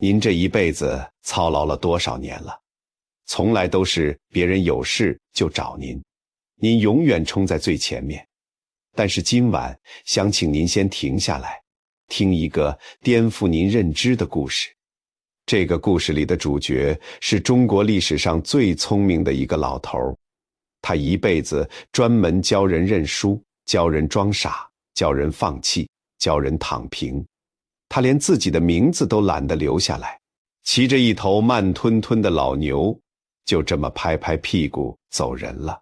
您这一辈子操劳了多少年了？从来都是别人有事就找您，您永远冲在最前面。但是今晚想请您先停下来，听一个颠覆您认知的故事。这个故事里的主角是中国历史上最聪明的一个老头，他一辈子专门教人认输，教人装傻，教人放弃，教人躺平。他连自己的名字都懒得留下来，骑着一头慢吞吞的老牛，就这么拍拍屁股走人了。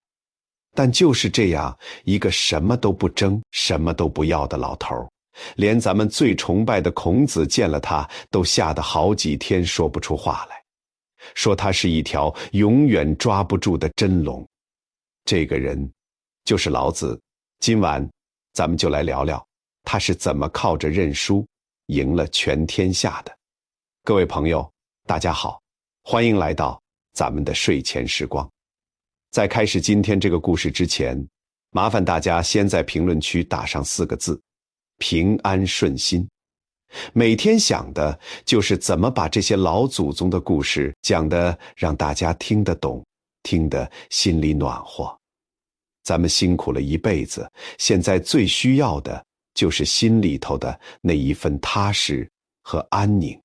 但就是这样一个什么都不争，什么都不要的老头，连咱们最崇拜的孔子见了他都吓得好几天说不出话来，说他是一条永远抓不住的真龙。这个人就是老子。今晚咱们就来聊聊他是怎么靠着认输赢了全天下的。各位朋友，大家好，欢迎来到咱们的睡前时光。在开始今天这个故事之前，麻烦大家先在评论区打上4个字：平安顺心。每天想的就是怎么把这些老祖宗的故事讲得让大家听得懂，听得心里暖和。咱们辛苦了一辈子，现在最需要的就是心里头的那一份踏实和安宁。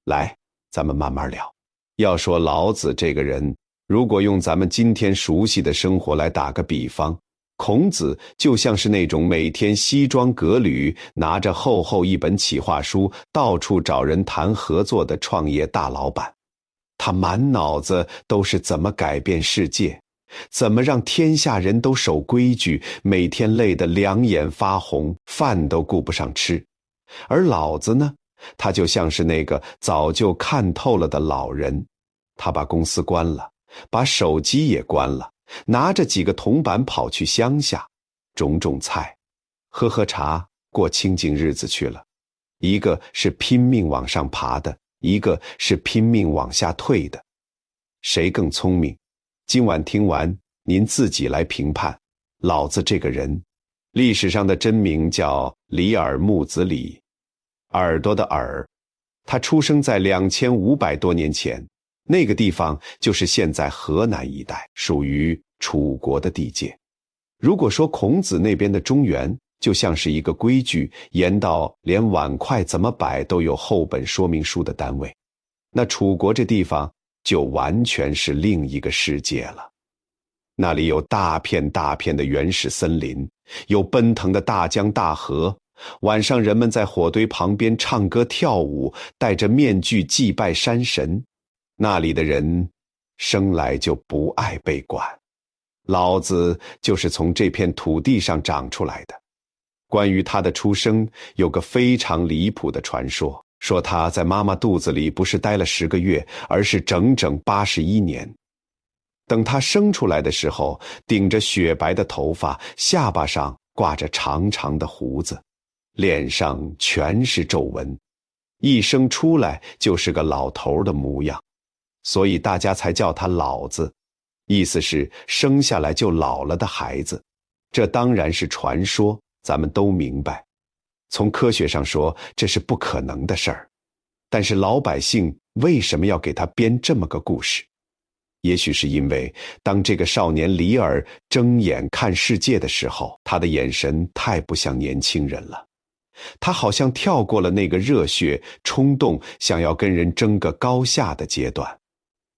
来，咱们慢慢聊。要说老子这个人，如果用咱们今天熟悉的生活来打个比方，孔子就像是那种每天西装革履，拿着厚厚一本企划书，到处找人谈合作的创业大老板。他满脑子都是怎么改变世界，怎么让天下人都守规矩，每天累得两眼发红，饭都顾不上吃。而老子呢，他就像是那个早就看透了的老人，他把公司关了，把手机也关了，拿着几个铜板跑去乡下，种菜，喝茶，过清静日子去了。一个是拼命往上爬的，一个是拼命往下退的。谁更聪明？今晚听完，您自己来评判。老子这个人，历史上的真名叫里尔木子李，耳朵的耳。他出生在2500多年前，那个地方就是现在河南一带，属于楚国的地界。如果说孔子那边的中原就像是一个规矩严到连碗筷怎么摆都有厚本说明书的单位，那楚国这地方就完全是另一个世界了。那里有大片大片的原始森林，有奔腾的大江大河，晚上人们在火堆旁边唱歌跳舞，戴着面具祭拜山神。那里的人生来就不爱被管，老子就是从这片土地上长出来的。关于他的出生，有个非常离谱的传说，说他在妈妈肚子里不是待了10个月，而是整整81年。等他生出来的时候，顶着雪白的头发，下巴上挂着长长的胡子，脸上全是皱纹，一生出来就是个老头的模样，所以大家才叫他老子，意思是生下来就老了的孩子。这当然是传说，咱们都明白。从科学上说，这是不可能的事儿。但是老百姓为什么要给他编这么个故事？也许是因为当这个少年里尔睁眼看世界的时候，他的眼神太不像年轻人了。他好像跳过了那个热血冲动想要跟人争个高下的阶段，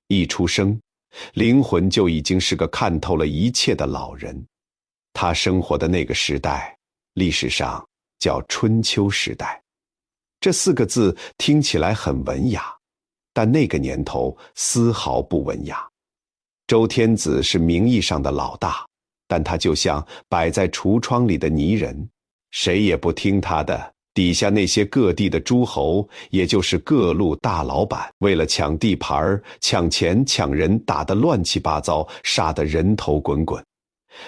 一出生灵魂就已经是个看透了一切的老人。他生活的那个时代，历史上叫春秋时代。这4个字听起来很文雅，但那个年头丝毫不文雅。周天子是名义上的老大，但他就像摆在橱窗里的泥人，谁也不听他的。底下那些各地的诸侯，也就是各路大老板，为了抢地盘、抢钱、抢人，打得乱七八糟，杀得人头滚滚。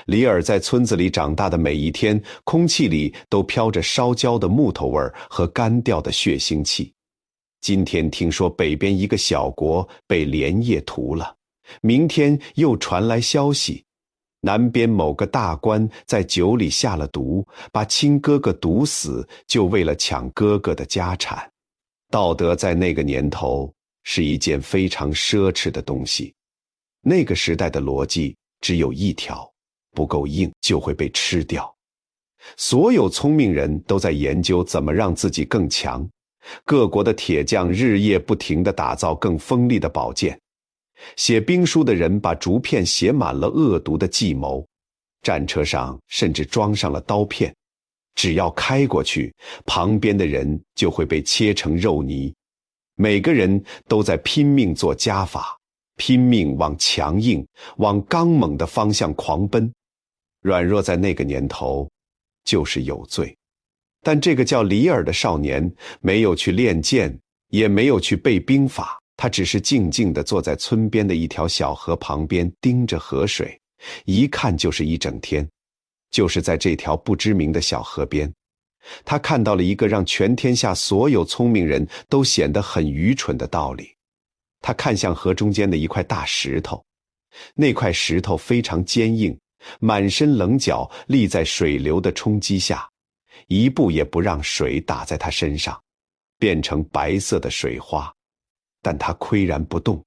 里尔在村子里长大的每一天，空气里都飘着烧焦的木头味和干掉的血腥气。今天听说北边一个小国被连夜屠了，明天又传来消息，南边某个大官在酒里下了毒，把亲哥哥毒死，就为了抢哥哥的家产。道德在那个年头是一件非常奢侈的东西。那个时代的逻辑只有一条，不够硬就会被吃掉。所有聪明人都在研究怎么让自己更强，各国的铁匠日夜不停地打造更锋利的宝剑，写兵书的人把竹片写满了恶毒的计谋，战车上甚至装上了刀片，只要开过去，旁边的人就会被切成肉泥。每个人都在拼命做加法，拼命往强硬、往刚猛的方向狂奔。软弱在那个年头就是有罪。但这个叫李尔的少年没有去练剑，也没有去背兵法，他只是静静地坐在村边的一条小河旁边，盯着河水，一看就是一整天。就是在这条不知名的小河边，他看到了一个让全天下所有聪明人都显得很愚蠢的道理。他看向河中间的一块大石头，那块石头非常坚硬，满身棱角，立在水流的冲击下，一步也不让水打在他身上，变成白色的水花。但他岿然不动，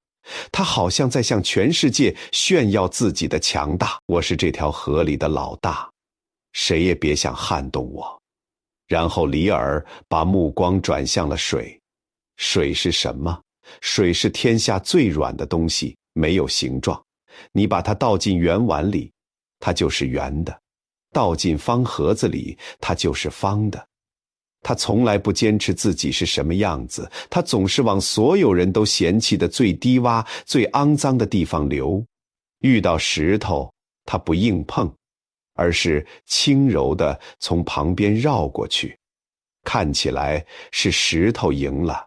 他好像在向全世界炫耀自己的强大。我是这条河里的老大，谁也别想撼动我。然后李尔把目光转向了水。水是什么？水是天下最软的东西，没有形状。你把它倒进圆碗里，它就是圆的；倒进方盒子里，它就是方的。他从来不坚持自己是什么样子，他总是往所有人都嫌弃的最低洼、最肮脏的地方流。遇到石头，他不硬碰，而是轻柔地从旁边绕过去。看起来是石头赢了，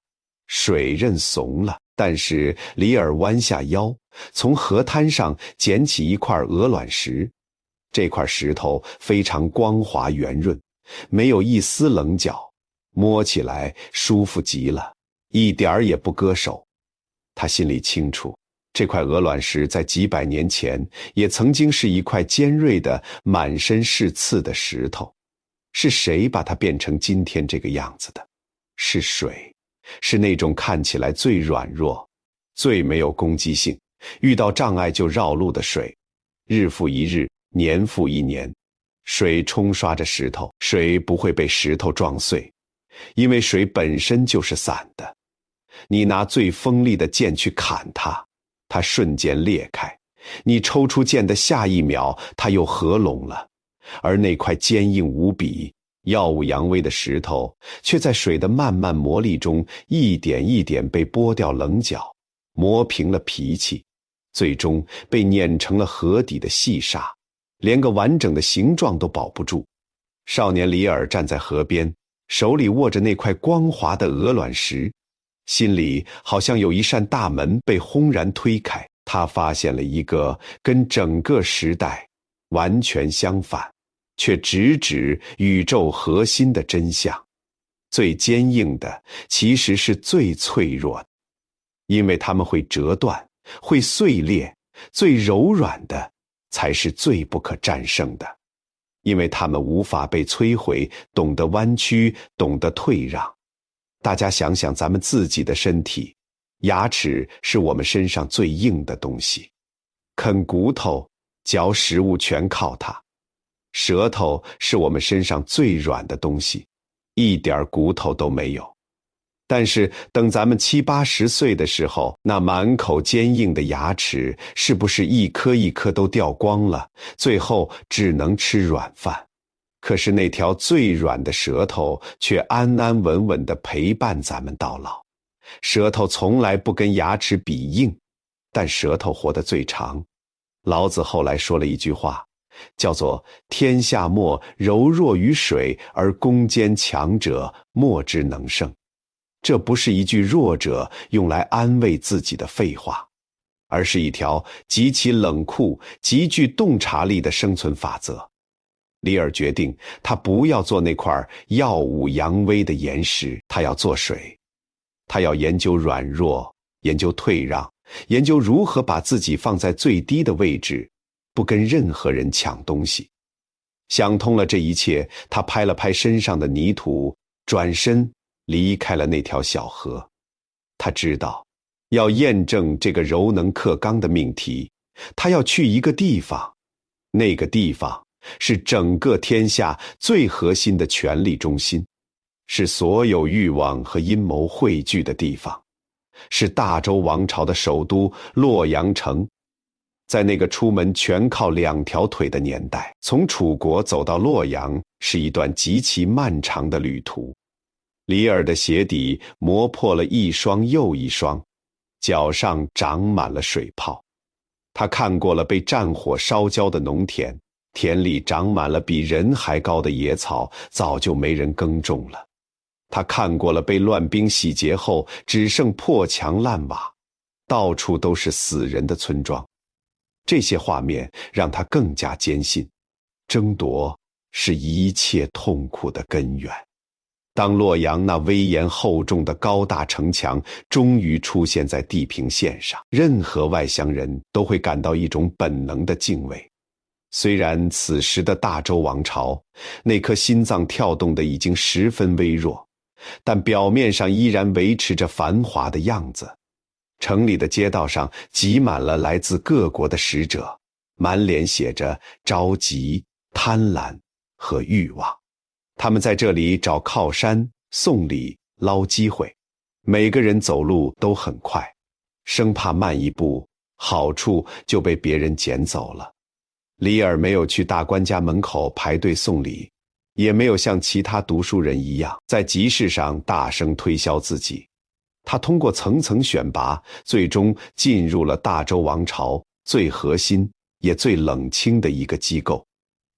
水认怂了。但是李尔弯下腰，从河滩上捡起一块鹅卵石。这块石头非常光滑圆润，没有一丝棱角，摸起来舒服极了，一点儿也不割手。他心里清楚，这块鹅卵石在几百年前也曾经是一块尖锐的、满身是刺的石头。是谁把它变成今天这个样子的？是水，是那种看起来最软弱、最没有攻击性，遇到障碍就绕路的水。日复一日，年复一年，水冲刷着石头，水不会被石头撞碎，因为水本身就是散的。你拿最锋利的剑去砍它，它瞬间裂开；你抽出剑的下一秒，它又合拢了。而那块坚硬无比、耀武扬威的石头，却在水的慢慢磨砺中，一点一点被剥掉棱角，磨平了脾气，最终被碾成了河底的细沙，连个完整的形状都保不住。少年李尔站在河边，手里握着那块光滑的鹅卵石，心里好像有一扇大门被轰然推开。他发现了一个跟整个时代完全相反，却直指宇宙核心的真相。最坚硬的其实是最脆弱的，因为它们会折断，会碎裂；最柔软的才是最不可战胜的，因为它们无法被摧毁，懂得弯曲，懂得退让。大家想想咱们自己的身体，牙齿是我们身上最硬的东西，啃骨头、嚼食物全靠它。舌头是我们身上最软的东西，一点骨头都没有。但是等咱们70、80岁的时候，那满口坚硬的牙齿是不是一颗一颗都掉光了，最后只能吃软饭？可是那条最软的舌头却安安稳稳地陪伴咱们到老。舌头从来不跟牙齿比硬，但舌头活得最长。老子后来说了一句话，叫做天下莫柔弱于水，而攻坚强者莫之能胜。这不是一句弱者用来安慰自己的废话，而是一条极其冷酷、极具洞察力的生存法则。李尔决定，他不要做那块耀武扬威的岩石，他要做水。他要研究软弱，研究退让，研究如何把自己放在最低的位置，不跟任何人抢东西。想通了这一切，他拍了拍身上的泥土，转身离开了那条小河。他知道，要验证这个柔能克刚的命题，他要去一个地方，那个地方是整个天下最核心的权力中心，是所有欲望和阴谋汇聚的地方，是大周王朝的首都洛阳城。在那个出门全靠2条腿的年代，从楚国走到洛阳是一段极其漫长的旅途。李耳的鞋底磨破了一双又一双，脚上长满了水泡。他看过了被战火烧焦的农田，田里长满了比人还高的野草，早就没人耕种了。他看过了被乱兵洗劫后只剩破墙烂瓦，到处都是死人的村庄。这些画面让他更加坚信，争夺是一切痛苦的根源。当洛阳那威严厚重的高大城墙终于出现在地平线上，任何外乡人都会感到一种本能的敬畏。虽然此时的大周王朝，那颗心脏跳动得已经十分微弱，但表面上依然维持着繁华的样子。城里的街道上挤满了来自各国的使者，满脸写着着急、贪婪和欲望。他们在这里找靠山、送礼、捞机会，每个人走路都很快，生怕慢一步，好处就被别人捡走了。李耳没有去大官家门口排队送礼，也没有像其他读书人一样在集市上大声推销自己。他通过层层选拔，最终进入了大周王朝最核心也最冷清的一个机构，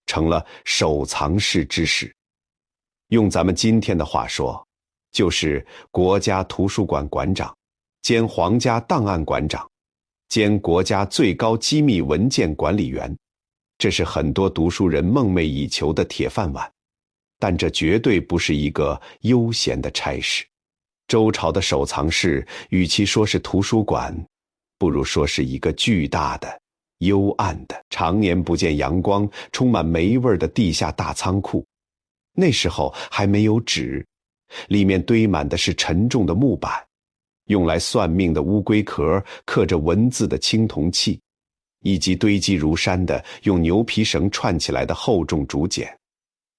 成了守藏室之士。用咱们今天的话说，就是国家图书馆馆长，兼皇家档案馆长，兼国家最高机密文件管理员。这是很多读书人梦寐以求的铁饭碗，但这绝对不是一个悠闲的差事。周朝的守藏室与其说是图书馆，不如说是一个巨大的、幽暗的、常年不见阳光、充满霉味的地下大仓库。那时候还没有纸，里面堆满的是沉重的木板，用来算命的乌龟壳刻着文字的青铜器，以及堆积如山的用牛皮绳串起来的厚重竹简。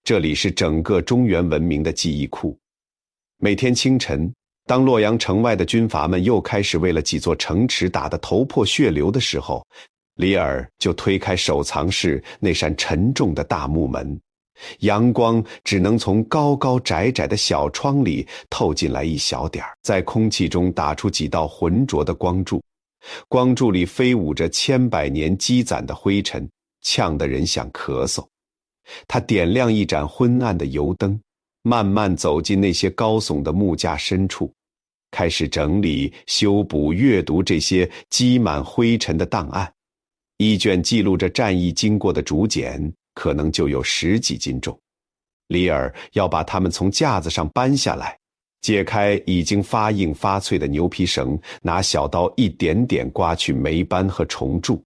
这里是整个中原文明的记忆库。每天清晨，当洛阳城外的军阀们又开始为了几座城池打得头破血流的时候，李耳就推开守藏室那扇沉重的大木门，阳光只能从高高窄窄的小窗里透进来一小点，在空气中打出几道浑浊的光柱，光柱里飞舞着千百年积攒的灰尘，呛得人想咳嗽。他点亮一盏昏暗的油灯，慢慢走进那些高耸的木架深处，开始整理、修补、阅读这些积满灰尘的档案。一卷记录着战役经过的竹简可能就有10几斤重。李耳要把它们从架子上搬下来，解开已经发硬发脆的牛皮绳，拿小刀一点点刮去霉斑和虫蛀，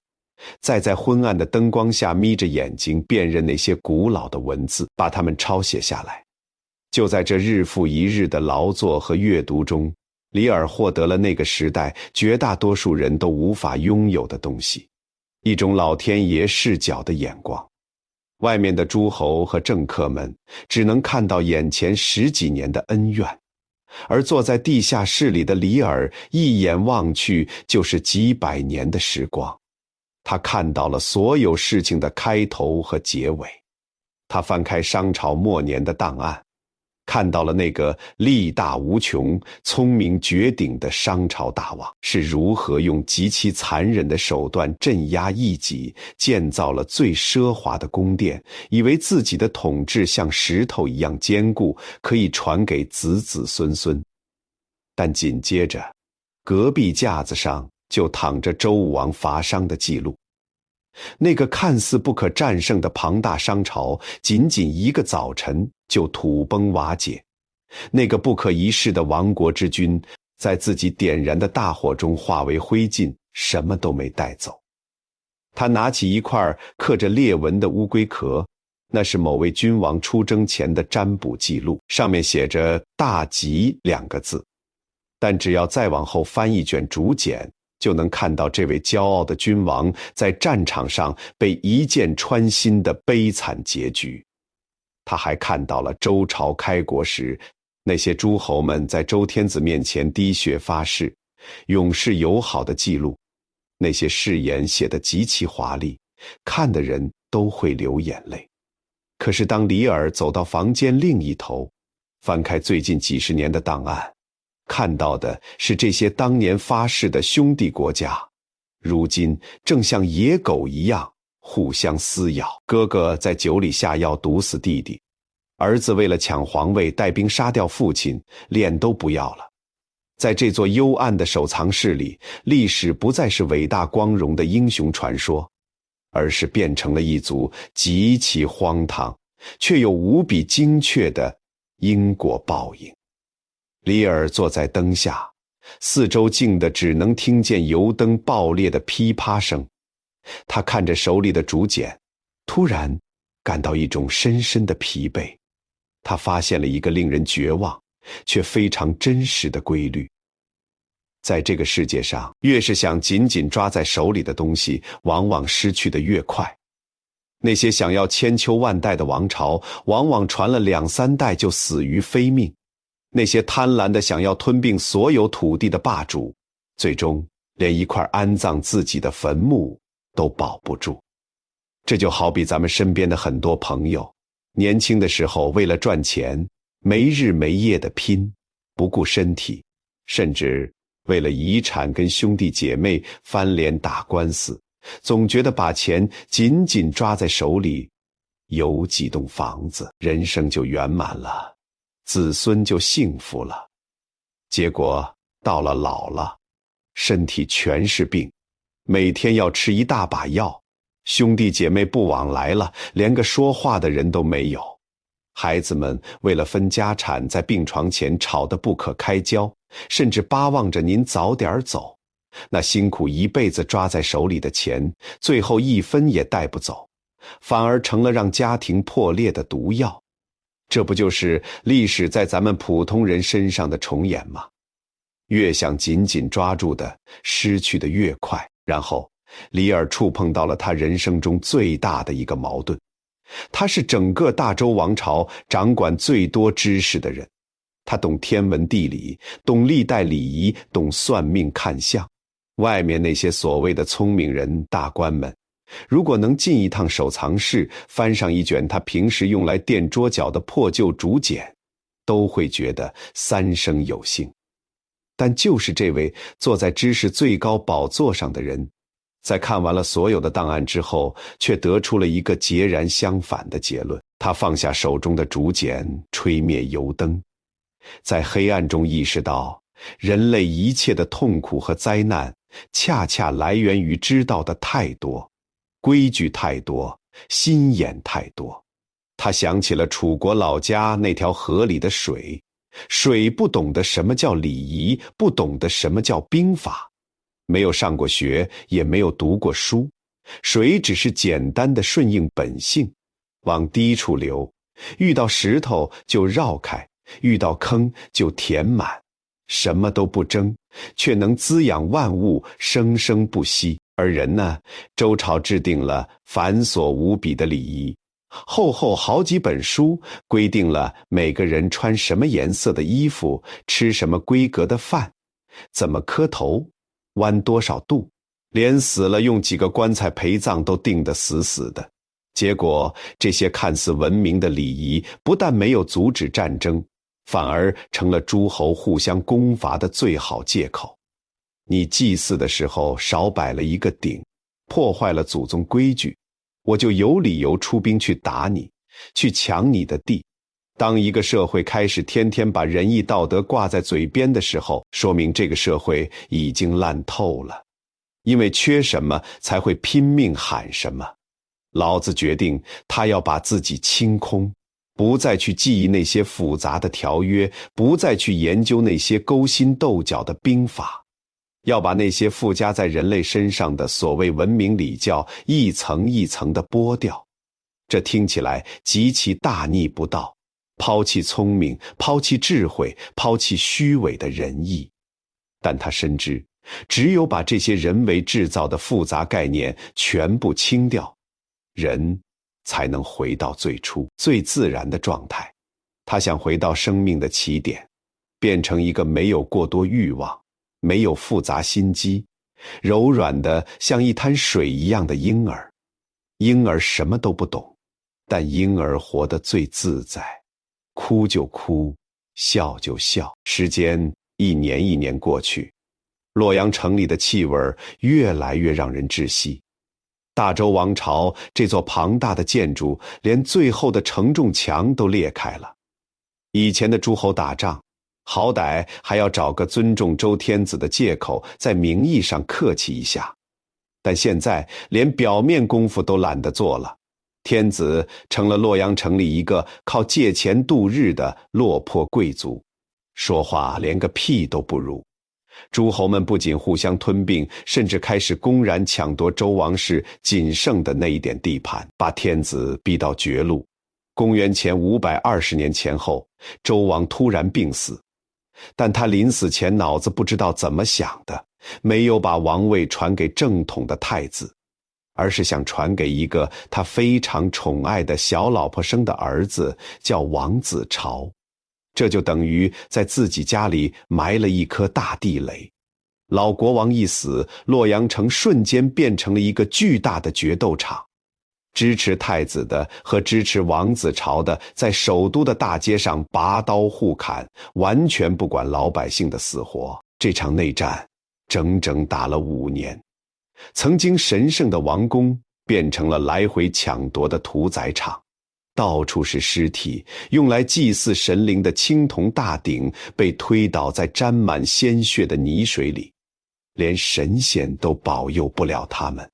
再在昏暗的灯光下眯着眼睛辨认那些古老的文字，把它们抄写下来。就在这日复一日的劳作和阅读中，李耳获得了那个时代绝大多数人都无法拥有的东西，一种老天爷视角的眼光。外面的诸侯和政客们只能看到眼前10几年的恩怨，而坐在地下室里的李耳一眼望去就是几百年的时光。他看到了所有事情的开头和结尾。他翻开商朝末年的档案，看到了那个力大无穷、聪明绝顶的商朝大王是如何用极其残忍的手段镇压异己，建造了最奢华的宫殿，以为自己的统治像石头一样坚固，可以传给子子孙孙。但紧接着，隔壁架子上就躺着周武王伐商的记录。那个看似不可战胜的庞大商朝，仅仅一个早晨就土崩瓦解。那个不可一世的亡国之君，在自己点燃的大火中化为灰烬，什么都没带走。他拿起一块刻着裂纹的乌龟壳，那是某位君王出征前的占卜记录，上面写着大吉2个字。但只要再往后翻一卷竹简，就能看到这位骄傲的君王在战场上被一箭穿心的悲惨结局。他还看到了周朝开国时，那些诸侯们在周天子面前滴血发誓，永世友好的记录。那些誓言写得极其华丽，看的人都会流眼泪。可是当李耳走到房间另一头，翻开最近几十年的档案，看到的是这些当年发誓的兄弟国家，如今正像野狗一样互相撕咬。哥哥在酒里下药毒死弟弟，儿子为了抢皇位带兵杀掉父亲，脸都不要了。在这座幽暗的守藏室里，历史不再是伟大光荣的英雄传说，而是变成了一组极其荒唐却又无比精确的因果报应。李耳坐在灯下，四周静得只能听见油灯爆裂的噼啪声。他看着手里的竹简，突然感到一种深深的疲惫。他发现了一个令人绝望却非常真实的规律。在这个世界上，越是想紧紧抓在手里的东西，往往失去得越快。那些想要千秋万代的王朝，往往传了2、3代就死于非命。那些贪婪的想要吞并所有土地的霸主，最终连一块安葬自己的坟墓都保不住。这就好比咱们身边的很多朋友，年轻的时候为了赚钱，没日没夜地拼，不顾身体，甚至为了遗产跟兄弟姐妹翻脸打官司，总觉得把钱紧紧抓在手里，有几栋房子，人生就圆满了，子孙就幸福了。结果到了老了，身体全是病，每天要吃一大把药，兄弟姐妹不往来了，连个说话的人都没有。孩子们为了分家产，在病床前吵得不可开交，甚至巴望着您早点走。那辛苦一辈子抓在手里的钱，最后1分也带不走，反而成了让家庭破裂的毒药。这不就是历史在咱们普通人身上的重演吗？越想紧紧抓住的，失去的越快。然后李耳触碰到了他人生中最大的一个矛盾。他是整个大周王朝掌管最多知识的人，他懂天文地理，懂历代礼仪，懂算命看相。外面那些所谓的聪明人大官们，如果能进一趟守藏室，翻上一卷他平时用来垫桌角的破旧竹简，都会觉得3生有幸。但就是这位坐在知识最高宝座上的人，在看完了所有的档案之后，却得出了一个截然相反的结论。他放下手中的竹简，吹灭油灯，在黑暗中意识到，人类一切的痛苦和灾难，恰恰来源于知道的太多，规矩太多，心眼太多。他想起了楚国老家那条河里的水，水不懂得什么叫礼仪，不懂得什么叫兵法，没有上过学，也没有读过书，水只是简单的顺应本性，往低处流，遇到石头就绕开，遇到坑就填满，什么都不争，却能滋养万物，生生不息。而人呢，周朝制定了繁琐无比的礼仪，厚厚好几本书规定了每个人穿什么颜色的衣服，吃什么规格的饭，怎么磕头，弯多少度，连死了用几个棺材陪葬都定得死死的。结果这些看似文明的礼仪，不但没有阻止战争，反而成了诸侯互相攻伐的最好借口。你祭祀的时候少摆了一个鼎，破坏了祖宗规矩，我就有理由出兵去打你，去抢你的地。当一个社会开始天天把仁义道德挂在嘴边的时候，说明这个社会已经烂透了。因为缺什么才会拼命喊什么。老子决定，他要把自己清空，不再去记忆那些复杂的条约，不再去研究那些勾心斗角的兵法，要把那些附加在人类身上的所谓文明礼教一层一层地剥掉。这听起来极其大逆不道，抛弃聪明，抛弃智慧，抛弃虚伪的仁义。但他深知，只有把这些人为制造的复杂概念全部清掉，人才能回到最初最自然的状态。他想回到生命的起点，变成一个没有过多欲望，没有复杂心机，柔软的像一滩水一样的婴儿。婴儿什么都不懂，但婴儿活得最自在，哭就哭，笑就笑。时间一年一年过去，洛阳城里的气味越来越让人窒息。大周王朝这座庞大的建筑，连最后的承重墙都裂开了。以前的诸侯打仗，好歹还要找个尊重周天子的借口，在名义上客气一下。但现在连表面功夫都懒得做了，天子成了洛阳城里一个靠借钱度日的落魄贵族，说话连个屁都不如。诸侯们不仅互相吞并，甚至开始公然抢夺周王室仅剩的那一点地盘，把天子逼到绝路。公元前520年前后，周王突然病死，但他临死前脑子不知道怎么想的，没有把王位传给正统的太子，而是想传给一个他非常宠爱的小老婆生的儿子，叫王子朝。这就等于在自己家里埋了一颗大地雷。老国王一死，洛阳城瞬间变成了一个巨大的决斗场。支持太子的和支持王子朝的在首都的大街上拔刀互砍，完全不管老百姓的死活。这场内战整整打了5年，曾经神圣的王宫变成了来回抢夺的屠宰场，到处是尸体，用来祭祀神灵的青铜大鼎被推倒在沾满鲜血的泥水里，连神仙都保佑不了他们。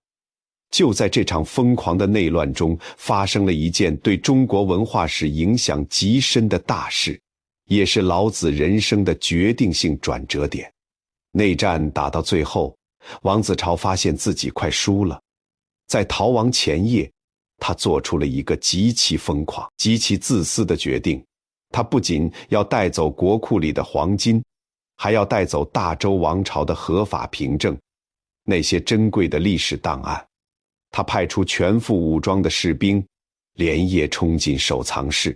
就在这场疯狂的内乱中，发生了一件对中国文化史影响极深的大事，也是老子人生的决定性转折点。内战打到最后，王子朝发现自己快输了。在逃亡前夜，他做出了一个极其疯狂、极其自私的决定。他不仅要带走国库里的黄金，还要带走大周王朝的合法凭证，那些珍贵的历史档案。他派出全副武装的士兵，连夜冲进收藏室。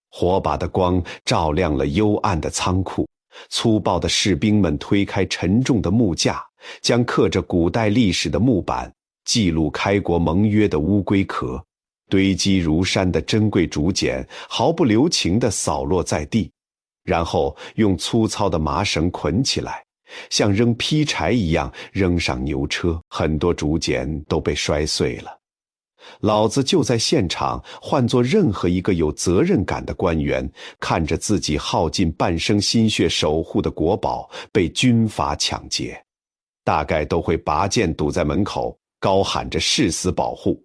火把的光照亮了幽暗的仓库，粗暴的士兵们推开沉重的木架，将刻着古代历史的木板、记录开国盟约的乌龟壳、堆积如山的珍贵竹简毫不留情地扫落在地，然后用粗糙的麻绳捆起来，像扔劈柴一样扔上牛车，很多竹简都被摔碎了。老子就在现场，换作任何一个有责任感的官员，看着自己耗尽半生心血守护的国宝被军阀抢劫，大概都会拔剑堵在门口，高喊着誓死保护，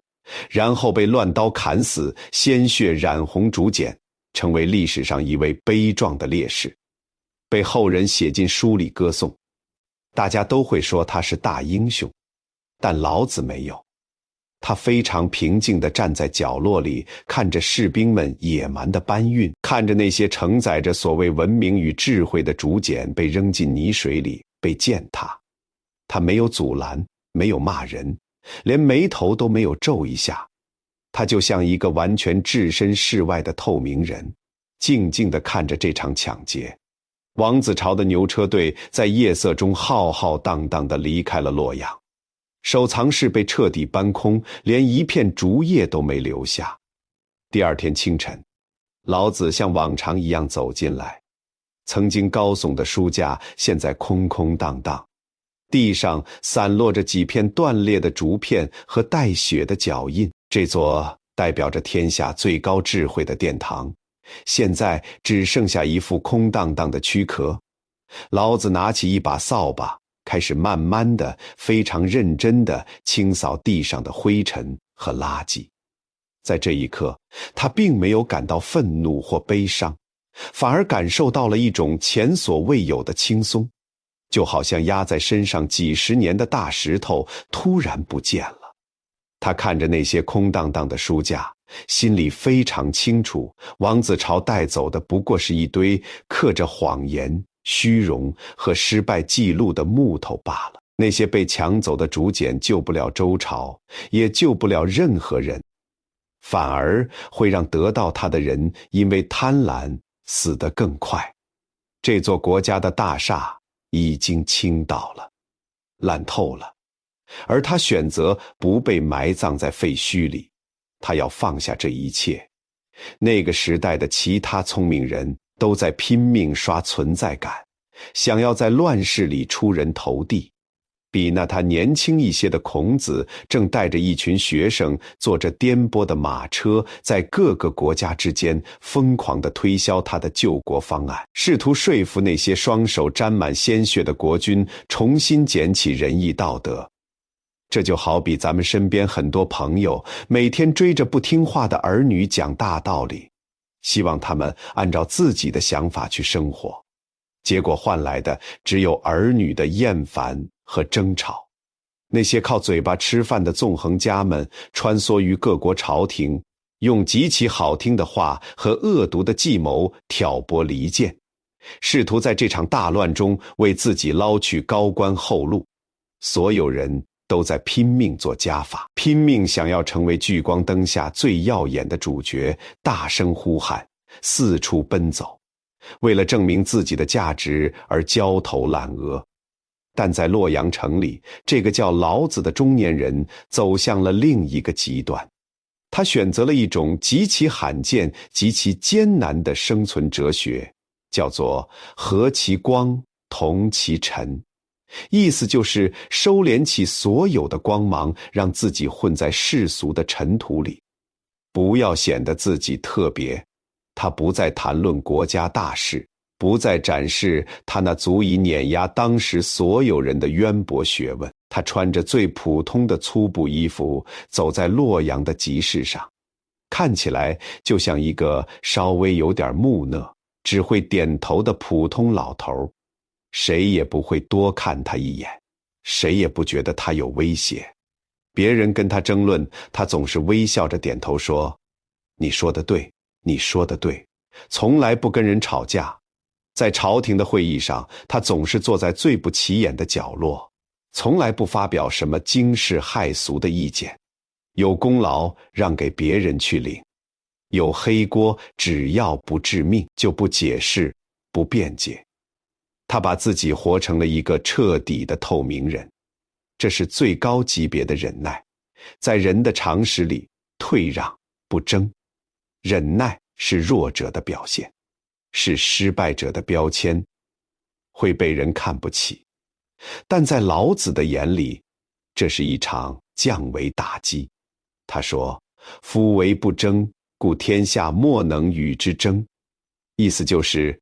然后被乱刀砍死，鲜血染红竹简，成为历史上一位悲壮的烈士，被后人写进书里歌颂。大家都会说他是大英雄，但老子没有。他非常平静地站在角落里，看着士兵们野蛮的搬运，看着那些承载着所谓文明与智慧的竹简被扔进泥水里，被践踏。他没有阻拦，没有骂人，连眉头都没有皱一下。他就像一个完全置身事外的透明人，静静地看着这场抢劫。王子朝的牛车队在夜色中浩浩荡荡地离开了洛阳，收藏室被彻底搬空，连一片竹叶都没留下。第二天清晨，老子像往常一样走进来，曾经高耸的书架现在空空荡荡，地上散落着几片断裂的竹片和带血的脚印。这座代表着天下最高智慧的殿堂，现在只剩下一副空荡荡的躯壳。老子拿起一把扫把，开始慢慢的、非常认真的清扫地上的灰尘和垃圾。在这一刻，他并没有感到愤怒或悲伤，反而感受到了一种前所未有的轻松，就好像压在身上几十年的大石头突然不见了。他看着那些空荡荡的书架，心里非常清楚，王子朝带走的不过是一堆刻着谎言、虚荣和失败记录的木头罢了。那些被抢走的竹简救不了周朝，也救不了任何人，反而会让得到它的人因为贪婪死得更快。这座国家的大厦已经倾倒了，烂透了，而他选择不被埋葬在废墟里，他要放下这一切。那个时代的其他聪明人都在拼命刷存在感，想要在乱世里出人头地。比那他年轻一些的孔子正带着一群学生坐着颠簸的马车，在各个国家之间疯狂地推销他的救国方案，试图说服那些双手沾满鲜血的国君重新捡起仁义道德。这就好比咱们身边很多朋友每天追着不听话的儿女讲大道理，希望他们按照自己的想法去生活，结果换来的只有儿女的厌烦和争吵。那些靠嘴巴吃饭的纵横家们穿梭于各国朝廷，用极其好听的话和恶毒的计谋挑拨离间，试图在这场大乱中为自己捞取高官厚禄。所有人都在拼命做加法，拼命想要成为聚光灯下最耀眼的主角，大声呼喊，四处奔走，为了证明自己的价值而焦头烂额。但在洛阳城里，这个叫老子的中年人走向了另一个极端。他选择了一种极其罕见、极其艰难的生存哲学，叫做和其光，同其尘。意思就是收敛起所有的光芒，让自己混在世俗的尘土里，不要显得自己特别。他不再谈论国家大事，不再展示他那足以碾压当时所有人的渊博学问。他穿着最普通的粗布衣服，走在洛阳的集市上，看起来就像一个稍微有点木讷、只会点头的普通老头。谁也不会多看他一眼，谁也不觉得他有威胁。别人跟他争论，他总是微笑着点头说：“你说得对，你说得对。”从来不跟人吵架。在朝廷的会议上，他总是坐在最不起眼的角落，从来不发表什么惊世骇俗的意见。有功劳让给别人去领，有黑锅只要不致命就不解释，不辩解。他把自己活成了一个彻底的透明人，这是最高级别的忍耐。在人的常识里，退让不争，忍耐是弱者的表现，是失败者的标签，会被人看不起。但在老子的眼里，这是一场降维打击。他说：“夫唯不争，故天下莫能与之争。”意思就是，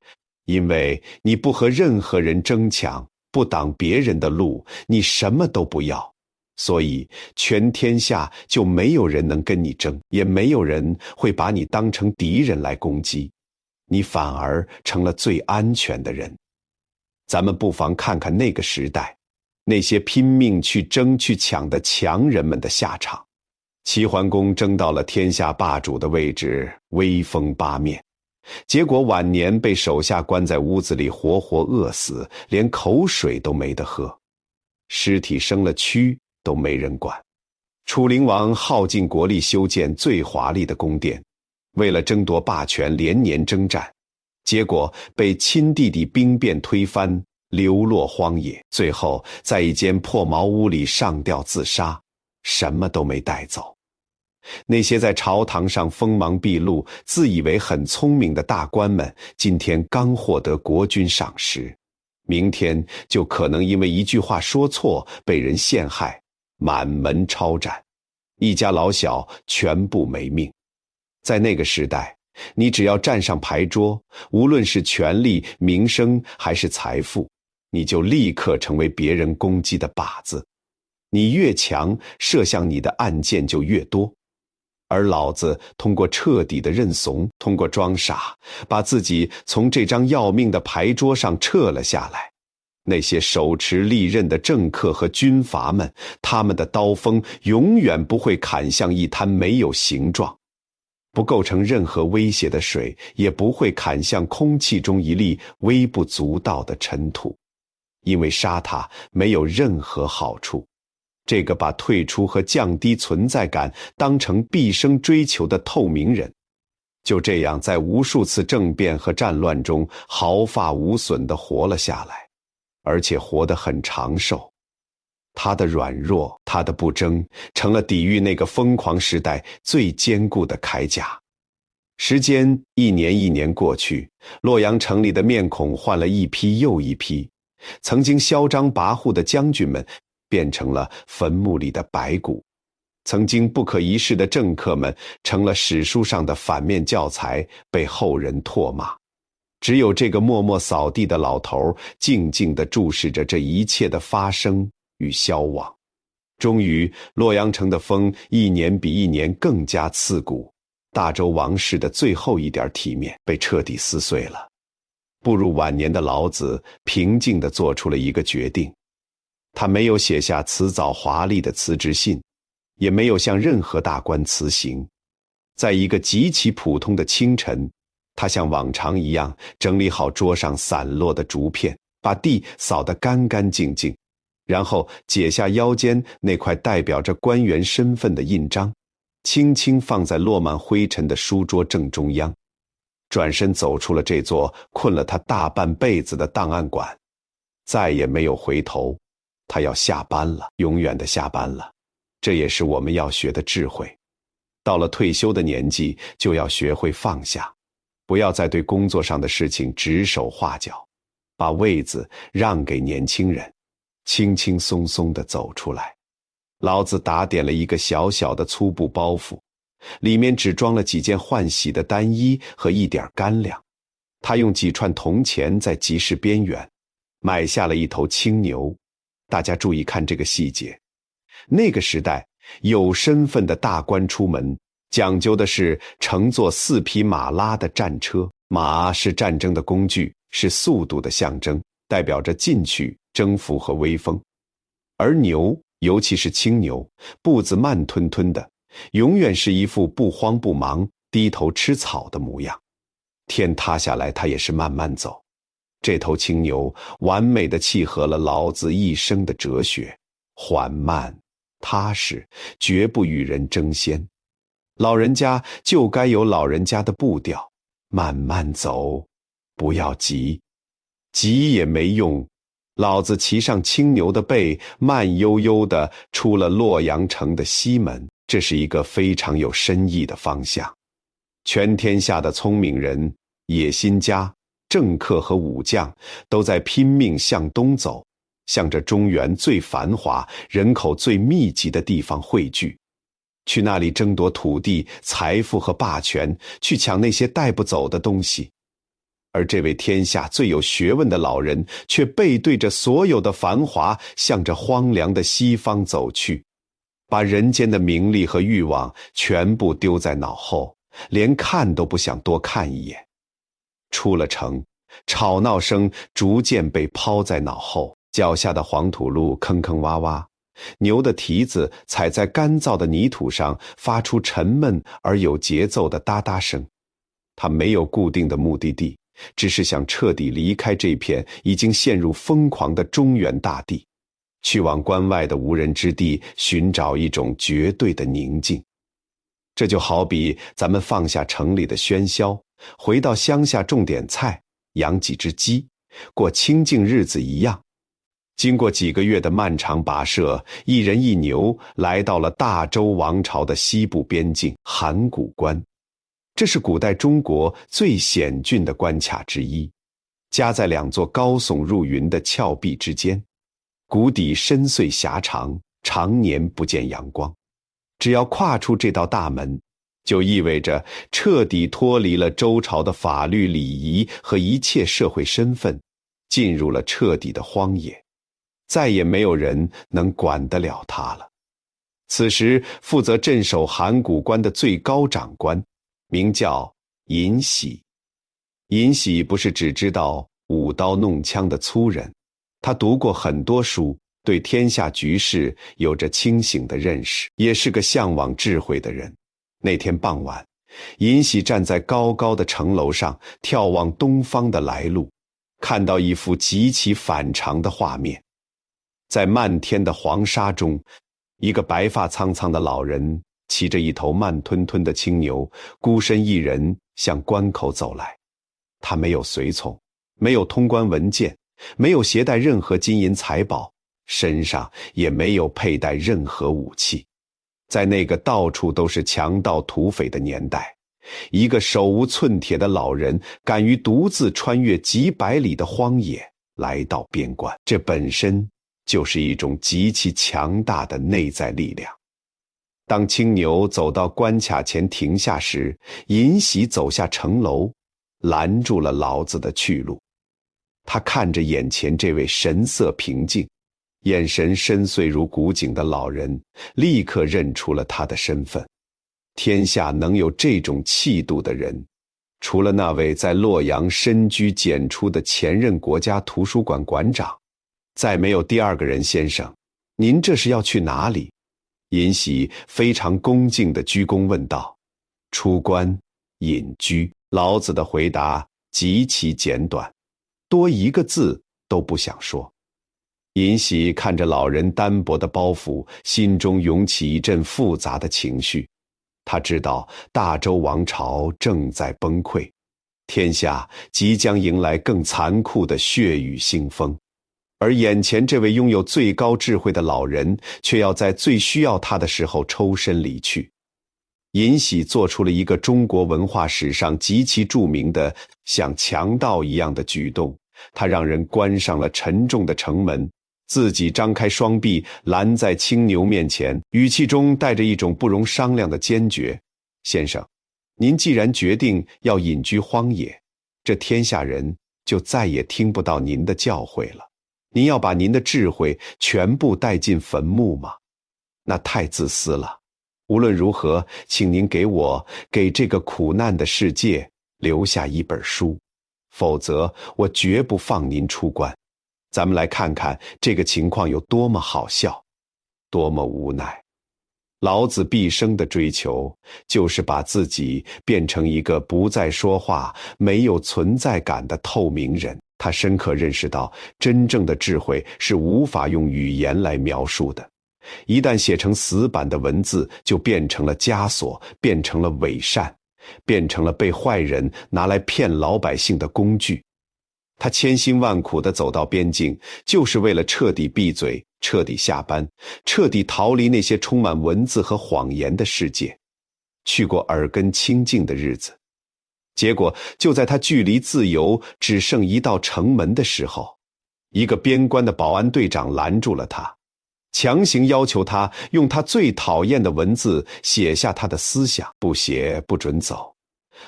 因为你不和任何人争抢，不挡别人的路，你什么都不要，所以全天下就没有人能跟你争，也没有人会把你当成敌人来攻击，你反而成了最安全的人。咱们不妨看看那个时代，那些拼命去争去抢的强人们的下场。齐桓公争到了天下霸主的位置，威风八面，结果晚年被手下关在屋子里活活饿死，连口水都没得喝，尸体生了蛆都没人管。楚灵王耗尽国力修建最华丽的宫殿，为了争夺霸权连年征战，结果被亲弟弟兵变推翻，流落荒野，最后在一间破茅屋里上吊自杀，什么都没带走。那些在朝堂上锋芒毕露、自以为很聪明的大官们，今天刚获得国君赏识，明天就可能因为一句话说错被人陷害，满门抄斩，一家老小全部没命。在那个时代，你只要站上牌桌，无论是权力、名声还是财富，你就立刻成为别人攻击的靶子。你越强，射向你的暗箭就越多。而老子通过彻底的认怂，通过装傻，把自己从这张要命的牌桌上撤了下来。那些手持利刃的政客和军阀们，他们的刀锋永远不会砍向一滩没有形状，不构成任何威胁的水，也不会砍向空气中一粒微不足道的尘土，因为杀它没有任何好处。这个把退出和降低存在感当成毕生追求的透明人，就这样在无数次政变和战乱中毫发无损地活了下来，而且活得很长寿。他的软弱，他的不争，成了抵御那个疯狂时代最坚固的铠甲。时间一年一年过去，洛阳城里的面孔换了一批又一批，曾经嚣张跋扈的将军们变成了坟墓里的白骨，曾经不可一世的政客们成了史书上的反面教材，被后人唾骂。只有这个默默扫地的老头静静地注视着这一切的发生与消亡。终于，洛阳城的风一年比一年更加刺骨，大周王室的最后一点体面被彻底撕碎了。步入晚年的老子平静地做出了一个决定，他没有写下辞藻华丽的辞职信，也没有向任何大官辞行。在一个极其普通的清晨，他像往常一样整理好桌上散落的竹片，把地扫得干干净净，然后解下腰间那块代表着官员身份的印章，轻轻放在落满灰尘的书桌正中央，转身走出了这座困了他大半辈子的档案馆，再也没有回头。他要下班了，永远的下班了。这也是我们要学的智慧。到了退休的年纪，就要学会放下，不要再对工作上的事情指手画脚，把位子让给年轻人，轻轻松松地走出来。老子打点了一个小小的粗布包袱，里面只装了几件换洗的单衣和一点干粮。他用几串铜钱在集市边缘买下了一头青牛。大家注意看这个细节，那个时代有身份的大官出门讲究的是乘坐4匹马拉的战车，马是战争的工具，是速度的象征，代表着进取、征服和威风。而牛，尤其是青牛，步子慢吞吞的，永远是一副不慌不忙、低头吃草的模样。天塌下来，它也是慢慢走。这头青牛完美地契合了老子一生的哲学：缓慢、踏实，绝不与人争先。老人家就该有老人家的步调，慢慢走，不要急，急也没用。老子骑上青牛的背，慢悠悠地出了洛阳城的西门，这是一个非常有深意的方向。全天下的聪明人、野心家、政客和武将都在拼命向东走，向着中原最繁华、人口最密集的地方汇聚，去那里争夺土地、财富和霸权，去抢那些带不走的东西。而这位天下最有学问的老人却背对着所有的繁华，向着荒凉的西方走去，把人间的名利和欲望全部丢在脑后，连看都不想多看一眼。出了城，吵闹声逐渐被抛在脑后，脚下的黄土路坑坑洼洼，牛的蹄子踩在干燥的泥土上，发出沉闷而有节奏的哒哒声。它没有固定的目的地，只是想彻底离开这片已经陷入疯狂的中原大地，去往关外的无人之地，寻找一种绝对的宁静。这就好比咱们放下城里的喧嚣，回到乡下种点菜，养几只鸡，过清静日子一样。经过几个月的漫长跋涉，一人一牛来到了大周王朝的西部边境函谷关。这是古代中国最险峻的关卡之一，夹在2座高耸入云的峭壁之间，谷底深邃狭长，常年不见阳光。只要跨出这道大门，就意味着彻底脱离了周朝的法律礼仪和一切社会身份，进入了彻底的荒野，再也没有人能管得了他了。此时负责镇守函谷关的最高长官名叫尹喜。尹喜不是只知道舞刀弄枪的粗人，他读过很多书，对天下局势有着清醒的认识，也是个向往智慧的人。那天傍晚，尹喜站在高高的城楼上，眺望东方的来路，看到一幅极其反常的画面。在漫天的黄沙中，一个白发苍苍的老人骑着一头慢吞吞的青牛，孤身一人向关口走来。他没有随从，没有通关文件，没有携带任何金银财宝，身上也没有佩戴任何武器。在那个到处都是强盗土匪的年代，一个手无寸铁的老人敢于独自穿越几百里的荒野来到边关，这本身就是一种极其强大的内在力量。当青牛走到关卡前停下时，尹喜走下城楼，拦住了老子的去路。他看着眼前这位神色平静、眼神深邃如古井的老人，立刻认出了他的身份。天下能有这种气度的人，除了那位在洛阳深居简出的前任国家图书馆馆长，再没有第二个人。先生，您这是要去哪里？尹喜非常恭敬地鞠躬问道。出关隐居。老子的回答极其简短，多一个字都不想说。尹喜看着老人单薄的包袱，心中涌起一阵复杂的情绪。他知道大周王朝正在崩溃，天下即将迎来更残酷的血雨腥风，而眼前这位拥有最高智慧的老人却要在最需要他的时候抽身离去。尹喜做出了一个中国文化史上极其著名的像强盗一样的举动，他让人关上了沉重的城门，自己张开双臂拦在青牛面前，语气中带着一种不容商量的坚决。先生，您既然决定要隐居荒野，这天下人就再也听不到您的教诲了。您要把您的智慧全部带进坟墓吗？那太自私了。无论如何，请您给我，给这个苦难的世界留下一本书，否则我绝不放您出关。咱们来看看这个情况有多么好笑，多么无奈。老子毕生的追求，就是把自己变成一个不再说话、没有存在感的透明人。他深刻认识到，真正的智慧是无法用语言来描述的。一旦写成死板的文字，就变成了枷锁，变成了伪善，变成了被坏人拿来骗老百姓的工具。他千辛万苦地走到边境，就是为了彻底闭嘴，彻底下班，彻底逃离那些充满文字和谎言的世界，去过耳根清净的日子。结果就在他距离自由只剩一道城门的时候，一个边关的保安队长拦住了他，强行要求他用他最讨厌的文字写下他的思想，不写不准走。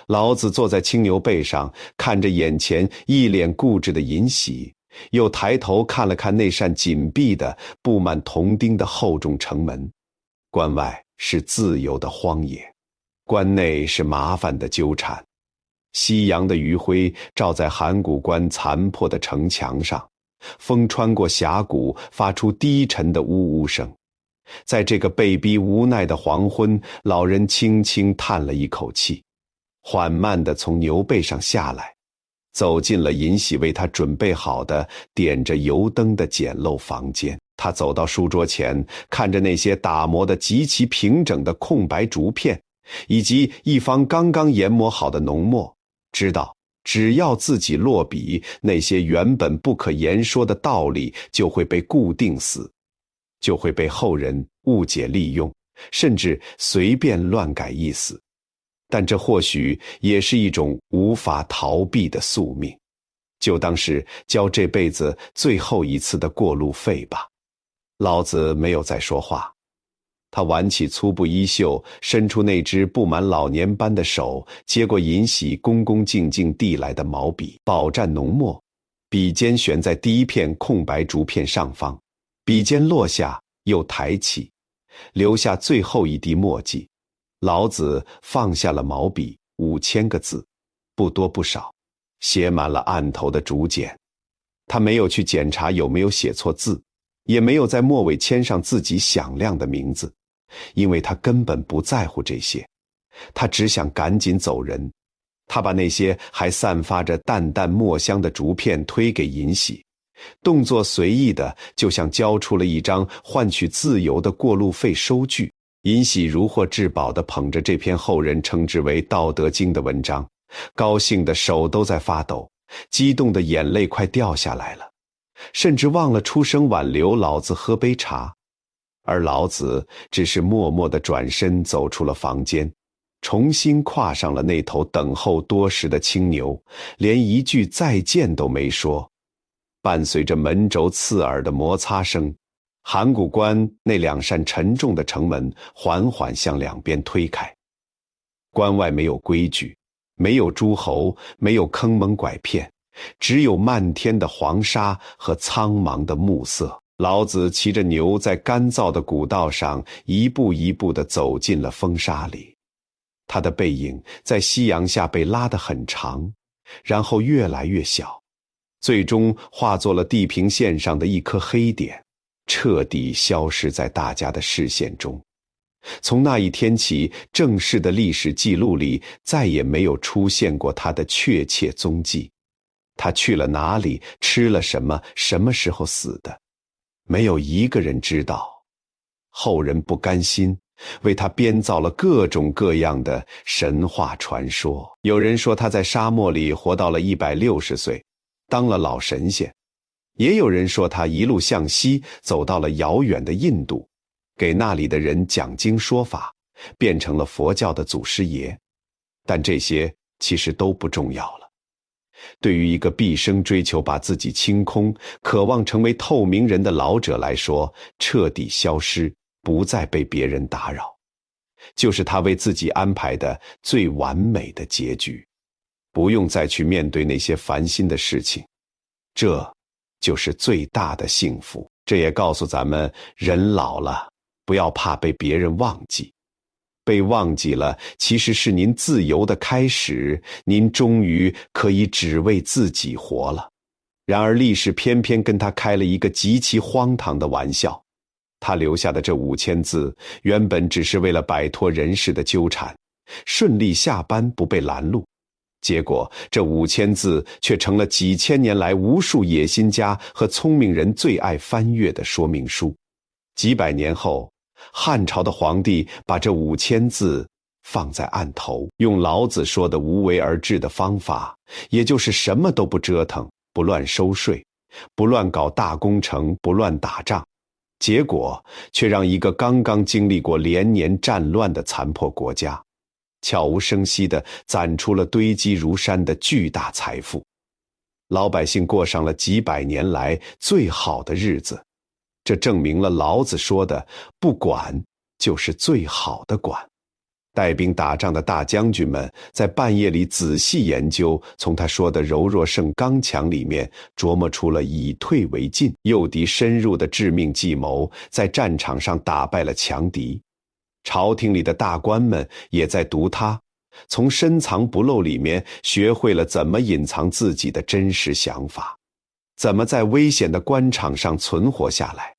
老子坐在青牛背上，看着眼前一脸固执的尹喜，又抬头看了看那扇紧闭的布满铜钉的厚重城门。关外是自由的荒野，关内是麻烦的纠缠。夕阳的余晖照在函谷关残破的城墙上，风穿过峡谷，发出低沉的呜呜声。在这个被逼无奈的黄昏，老人轻轻叹了一口气，缓慢地从牛背上下来，走进了尹喜为他准备好的点着油灯的简陋房间。他走到书桌前，看着那些打磨得极其平整的空白竹片，以及一方刚刚研磨好的浓墨，知道只要自己落笔，那些原本不可言说的道理就会被固定死，就会被后人误解利用，甚至随便乱改意思。但这或许也是一种无法逃避的宿命，就当是交这辈子最后一次的过路费吧。老子没有再说话，他挽起粗布衣袖，伸出那只布满老年斑的手，接过尹喜恭恭敬敬递来的毛笔，饱蘸浓墨，笔尖悬在第一片空白竹片上方，笔尖落下又抬起，留下最后一滴墨迹。老子放下了毛笔，5000个字，不多不少，写满了案头的竹简。他没有去检查有没有写错字，也没有在末尾签上自己响亮的名字，因为他根本不在乎这些。他只想赶紧走人。他把那些还散发着淡淡墨香的竹片推给尹喜，动作随意的就像交出了一张换取自由的过路费收据。尹喜如获至宝地捧着这篇后人称之为《道德经》的文章，高兴的手都在发抖，激动的眼泪快掉下来了，甚至忘了出声挽留老子喝杯茶。而老子只是默默地转身走出了房间，重新跨上了那头等候多时的青牛，连一句再见都没说。伴随着门轴刺耳的摩擦声，函谷关那2扇沉重的城门缓缓向两边推开。关外没有规矩，没有诸侯，没有坑蒙拐骗，只有漫天的黄沙和苍茫的暮色。老子骑着牛在干燥的古道上一步一步地走进了风沙里，他的背影在夕阳下被拉得很长，然后越来越小，最终化作了地平线上的一颗黑点，彻底消失在大家的视线中。从那一天起，正式的历史记录里再也没有出现过他的确切踪迹。他去了哪里，吃了什么，什么时候死的，没有一个人知道。后人不甘心，为他编造了各种各样的神话传说。有人说他在沙漠里活到了160岁，当了老神仙；也有人说他一路向西，走到了遥远的印度，给那里的人讲经说法，变成了佛教的祖师爷。但这些其实都不重要了。对于一个毕生追求把自己清空，渴望成为透明人的老者来说，彻底消失，不再被别人打扰，就是他为自己安排的最完美的结局。不用再去面对那些烦心的事情，这就是最大的幸福。这也告诉咱们，人老了，不要怕被别人忘记。被忘记了，其实是您自由的开始，您终于可以只为自己活了。然而历史偏偏跟他开了一个极其荒唐的玩笑。他留下的这5000字，原本只是为了摆脱人世的纠缠，顺利下班不被拦路。结果这5000字却成了几千年来无数野心家和聪明人最爱翻阅的说明书。几百年后，汉朝的皇帝把这5000字放在案头，用老子说的无为而治的方法，也就是什么都不折腾，不乱收税，不乱搞大工程，不乱打仗，结果却让一个刚刚经历过连年战乱的残破国家，悄无声息地攒出了堆积如山的巨大财富。老百姓过上了几百年来最好的日子，这证明了老子说的不管就是最好的管。带兵打仗的大将军们在半夜里仔细研究，从他说的柔弱胜刚强里面琢磨出了以退为进、诱敌深入的致命计谋，在战场上打败了强敌。朝廷里的大官们也在读他，从深藏不露里面学会了怎么隐藏自己的真实想法，怎么在危险的官场上存活下来。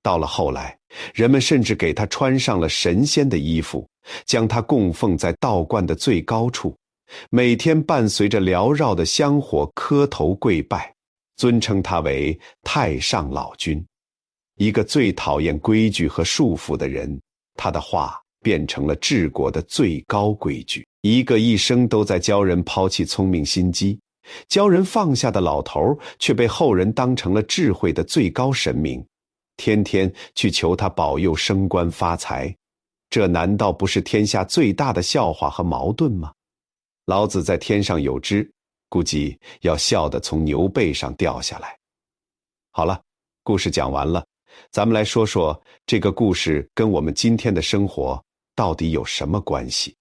到了后来，人们甚至给他穿上了神仙的衣服，将他供奉在道观的最高处，每天伴随着缭绕的香火磕头跪拜，尊称他为太上老君。一个最讨厌规矩和束缚的人，他的话变成了治国的最高规矩。一个一生都在教人抛弃聪明心机，教人放下的老头，却被后人当成了智慧的最高神明，天天去求他保佑升官发财，这难道不是天下最大的笑话和矛盾吗？老子在天上有知，估计要笑得从牛背上掉下来。好了，故事讲完了，咱们来说说这个故事跟我们今天的生活到底有什么关系。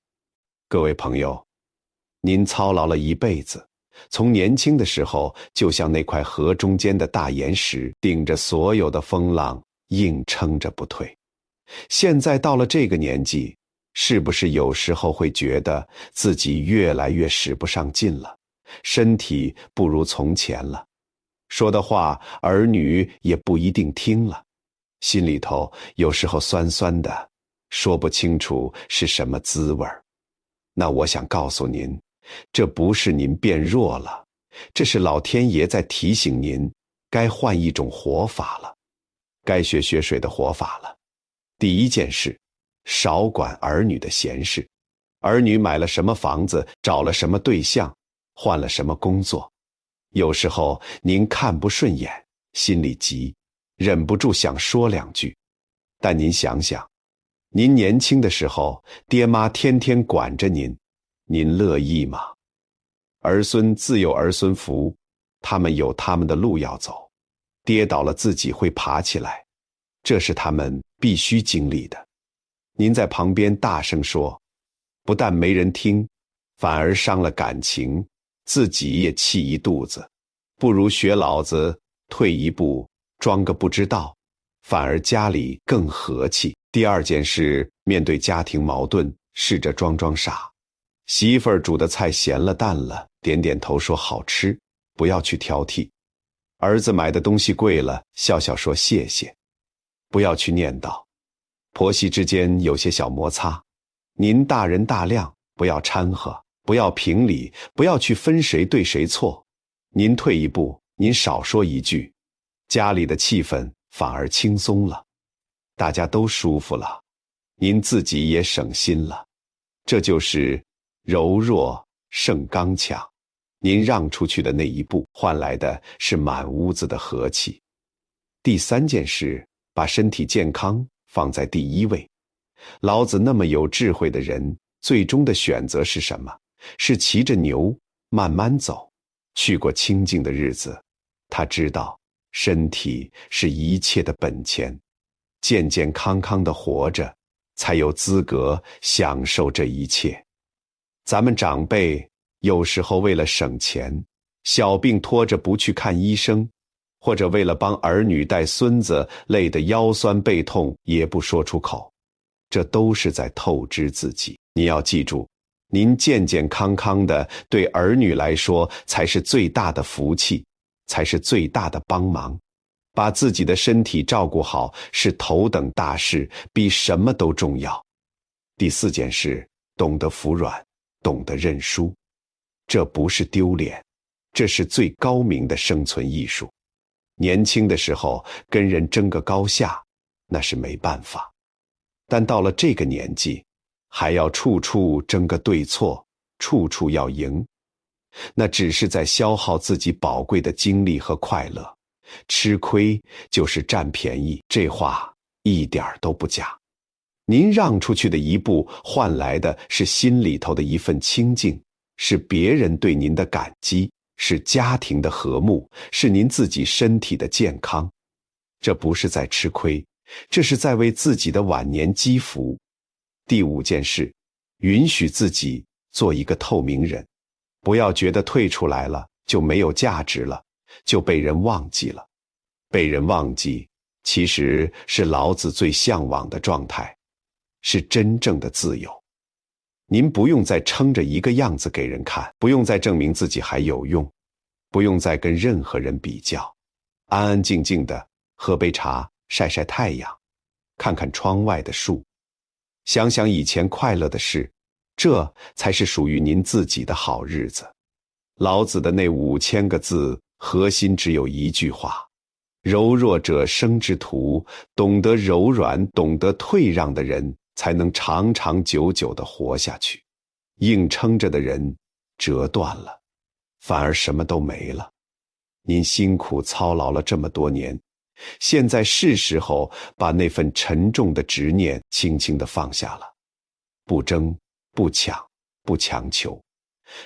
各位朋友，您操劳了一辈子，从年轻的时候就像那块河中间的大岩石，顶着所有的风浪硬撑着不退。现在到了这个年纪，是不是有时候会觉得自己越来越使不上劲了，身体不如从前了，说的话儿女也不一定听了，心里头有时候酸酸的，说不清楚是什么滋味。那我想告诉您，这不是您变弱了，这是老天爷在提醒您，该换一种活法了，该学学水的活法了。第一件事，少管儿女的闲事。儿女买了什么房子，找了什么对象，换了什么工作，有时候您看不顺眼，心里急，忍不住想说两句。但您想想，您年轻的时候，爹妈天天管着您，您乐意吗？儿孙自有儿孙福，他们有他们的路要走，跌倒了自己会爬起来，这是他们必须经历的。您在旁边大声说，不但没人听，反而伤了感情，自己也气一肚子。不如学老子退一步，装个不知道，反而家里更和气。第二件事，面对家庭矛盾，试着装装傻。媳妇儿煮的菜咸了淡了，点点头说好吃，不要去挑剔。儿子买的东西贵了，笑笑说谢谢，不要去念叨。婆媳之间有些小摩擦，您大人大量，不要掺和，不要评理，不要去分谁对谁错。您退一步，您少说一句，家里的气氛反而轻松了，大家都舒服了，您自己也省心了。这就是柔弱胜刚强。您让出去的那一步，换来的是满屋子的和气。第三件事，把身体健康放在第一位。老子那么有智慧的人，最终的选择是什么？是骑着牛慢慢走，去过清静的日子。他知道身体是一切的本钱，健健康康的活着，才有资格享受这一切。咱们长辈有时候为了省钱，小病拖着不去看医生，或者为了帮儿女带孙子累得腰酸背痛也不说出口，这都是在透支自己。你要记住，您健健康康的，对儿女来说才是最大的福气，才是最大的帮忙。把自己的身体照顾好是头等大事，比什么都重要。第四件事，懂得服软，懂得认输。这不是丢脸，这是最高明的生存艺术。年轻的时候跟人争个高下，那是没办法，但到了这个年纪，还要处处争个对错，处处要赢，那只是在消耗自己宝贵的精力和快乐。吃亏就是占便宜，这话一点都不假。您让出去的一步，换来的是心里头的一份清静，是别人对您的感激，是家庭的和睦，是您自己身体的健康。这不是在吃亏，这是在为自己的晚年积福。第五件事，允许自己做一个透明人，不要觉得退出来了就没有价值了，就被人忘记了。被人忘记，其实是老子最向往的状态，是真正的自由。您不用再撑着一个样子给人看，不用再证明自己还有用，不用再跟任何人比较，安安静静的喝杯茶，晒晒太阳，看看窗外的树，想想以前快乐的事，这才是属于您自己的好日子。老子的那5000个字，核心只有一句话：柔弱者生之徒，懂得柔软，懂得退让的人，才能长长久久地活下去。硬撑着的人折断了，反而什么都没了。您辛苦操劳了这么多年，现在是时候把那份沉重的执念轻轻地放下了。不争，不抢，不强求，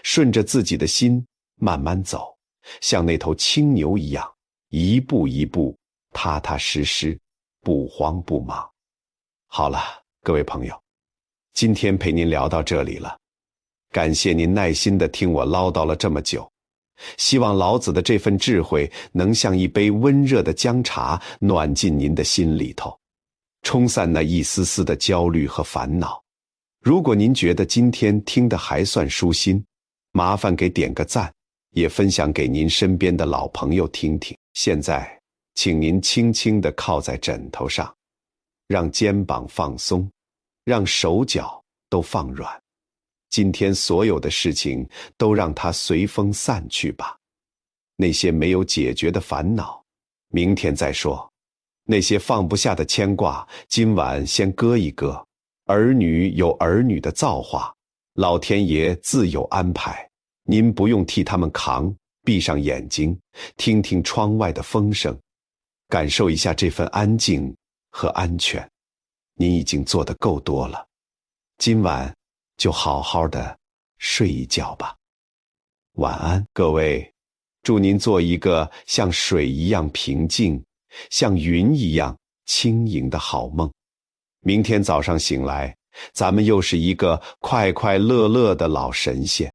顺着自己的心慢慢走，像那头青牛一样，一步一步，踏踏实实，不慌不忙。好了，各位朋友，今天陪您聊到这里了，感谢您耐心地听我唠叨了这么久，希望老子的这份智慧能像一杯温热的姜茶，暖进您的心里头，冲散那一丝丝的焦虑和烦恼。如果您觉得今天听得还算舒心，麻烦给点个赞，也分享给您身边的老朋友听听。现在，请您轻轻地靠在枕头上，让肩膀放松，让手脚都放软，今天所有的事情都让它随风散去吧。那些没有解决的烦恼，明天再说。那些放不下的牵挂，今晚先搁一搁。儿女有儿女的造化，老天爷自有安排，您不用替他们扛，闭上眼睛，听听窗外的风声，感受一下这份安静和安全。您已经做得够多了，今晚就好好的睡一觉吧。晚安，各位，祝您做一个像水一样平静，像云一样轻盈的好梦。明天早上醒来，咱们又是一个快快乐乐的老神仙。